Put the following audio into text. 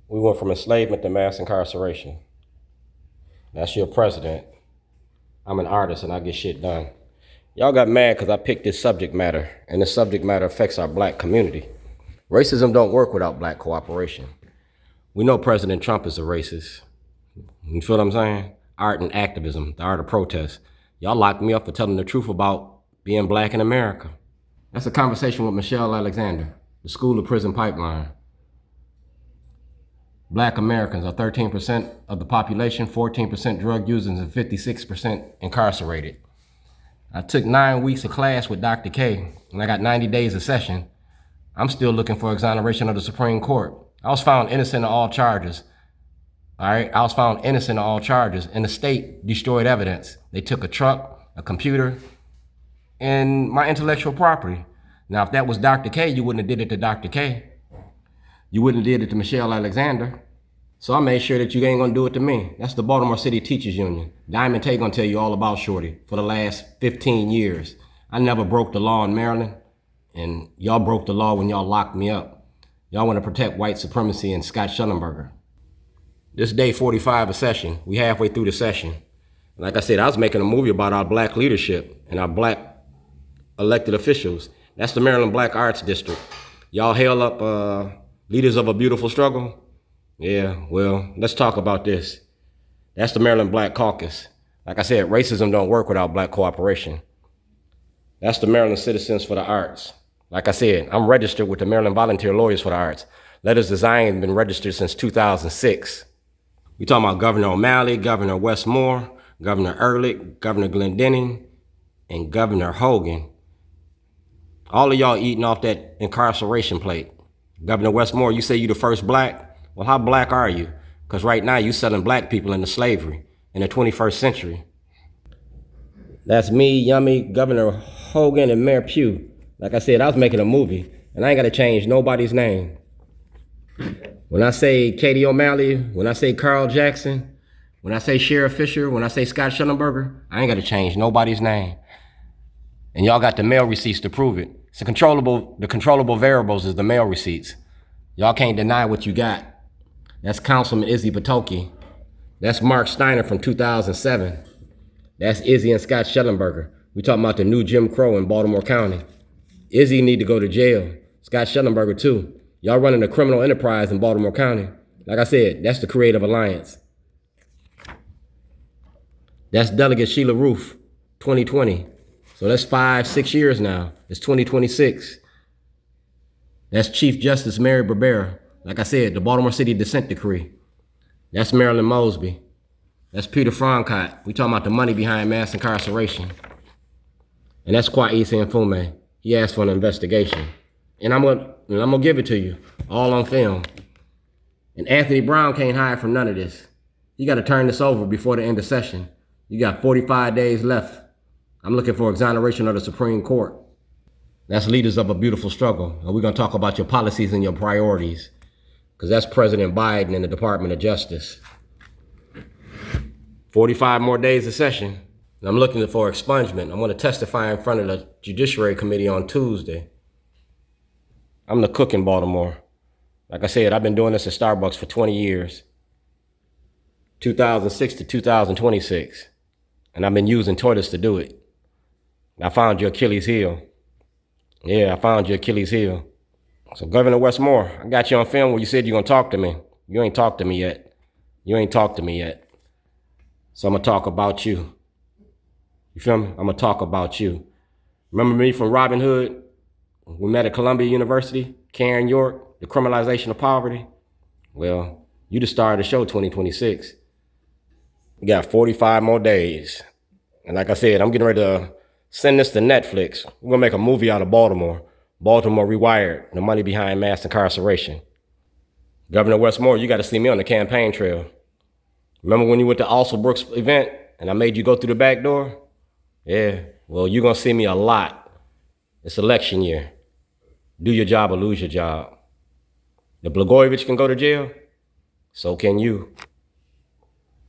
We went from enslavement to mass incarceration. That's your president. I'm an artist and I get shit done. Y'all got mad because I picked this subject matter, and this subject matter affects our black community. Racism don't work without black cooperation. We know President Trump is a racist. You feel what I'm saying? Art and activism, the art of protest. Y'all locked me up for telling the truth about being black in America. That's a conversation with Michelle Alexander, the school to prison pipeline. Black Americans are 13% of the population, 14% drug users, and 56% incarcerated. I took 9 weeks of class with Dr. K, and I got 90 days of session. I'm still looking for exoneration of the Supreme Court. I was found innocent of all charges. All right, I was found innocent of all charges, and the state destroyed evidence. They took a truck, a computer, and my intellectual property. Now, if that was Dr. K, you wouldn't have did it to Dr. K. You wouldn't have did it to Michelle Alexander. So I made sure that you ain't gonna do it to me. That's the Baltimore City Teachers Union. Diamond Tay gonna tell you all about Shorty for the last 15 years. I never broke the law in Maryland, and y'all broke the law when y'all locked me up. Y'all wanna protect white supremacy and Scott Schellenberger. This day 45 a session. We halfway through the session. Like I said, I was making a movie about our black leadership and our black elected officials. That's the Maryland Black Arts District. Y'all hail up leaders of a beautiful struggle? Yeah, well, let's talk about this. That's the Maryland Black Caucus. Like I said, racism don't work without black cooperation. That's the Maryland Citizens for the Arts. Like I said, I'm registered with the Maryland Volunteer Lawyers for the Arts. Letters to Zion have been registered since 2006. We talking about Governor O'Malley, Governor Westmore, Governor Ehrlich, Governor Glendening, and Governor Hogan. All of y'all eating off that incarceration plate. Governor Westmore, you say you the first black? Well, how black are you? Because right now you selling black people into slavery in the 21st century. That's me, Yummy, Governor Hogan, and Mayor Pugh. Like I said, I was making a movie, and I ain't got to change nobody's name. When I say Katie O'Malley, when I say Carl Jackson, when I say Sheriff Fisher, when I say Scott Schellenberger, I ain't got to change nobody's name. And y'all got the mail receipts to prove it. It's the controllable variables is the mail receipts. Y'all can't deny what you got. That's Councilman Izzy Patoki. That's Mark Steiner from 2007. That's Izzy and Scott Schellenberger. We talking about the new Jim Crow in Baltimore County. Izzy need to go to jail. Scott Schellenberger too. Y'all running a criminal enterprise in Baltimore County. Like I said, that's the Creative Alliance. That's Delegate Sheila Roof, 2020. So that's 5-6 years now. It's 2026. That's Chief Justice Mary Barbera. Like I said, the Baltimore City Dissent Decree. That's Marilyn Mosby. That's Peter Francott. We talking about the money behind mass incarceration. And that's Kwesi Mfume. He asked for an investigation. And I'm gonna give it to you, all on film. And Anthony Brown can't hide from none of this. You gotta turn this over before the end of session. You got 45 days left. I'm looking for exoneration of the Supreme Court. That's Leaders of a Beautiful Struggle. And we're gonna talk about your policies and your priorities. Because that's President Biden and the Department of Justice. 45 more days of session. And I'm looking for expungement. I'm gonna testify in front of the Judiciary Committee on Tuesday. I'm the cook in Baltimore. Like I said, I've been doing this at Starbucks for 20 years. 2006 to 2026. And I've been using toilets to do it. I found your Achilles heel. Yeah, I found your Achilles heel. So Governor Westmore, I got you on film where you said you're gonna talk to me. You ain't talked to me yet. You ain't talked to me yet. So I'm gonna talk about you. You feel me? I'm gonna talk about you. Remember me from Robin Hood? We met at Columbia University, Karen York, the criminalization of poverty. Well, you the star of the show 2026. You got 45 more days. And like I said, I'm getting ready to send this to Netflix. We're gonna make a movie out of Baltimore. Baltimore Rewired, the money behind mass incarceration. Governor Westmore, you got to see me on the campaign trail. Remember when you went to Alsel Brooks event and I made you go through the back door? Yeah, well, you're going to see me a lot. It's election year. Do your job or lose your job. The Blagojevich can go to jail, so can you.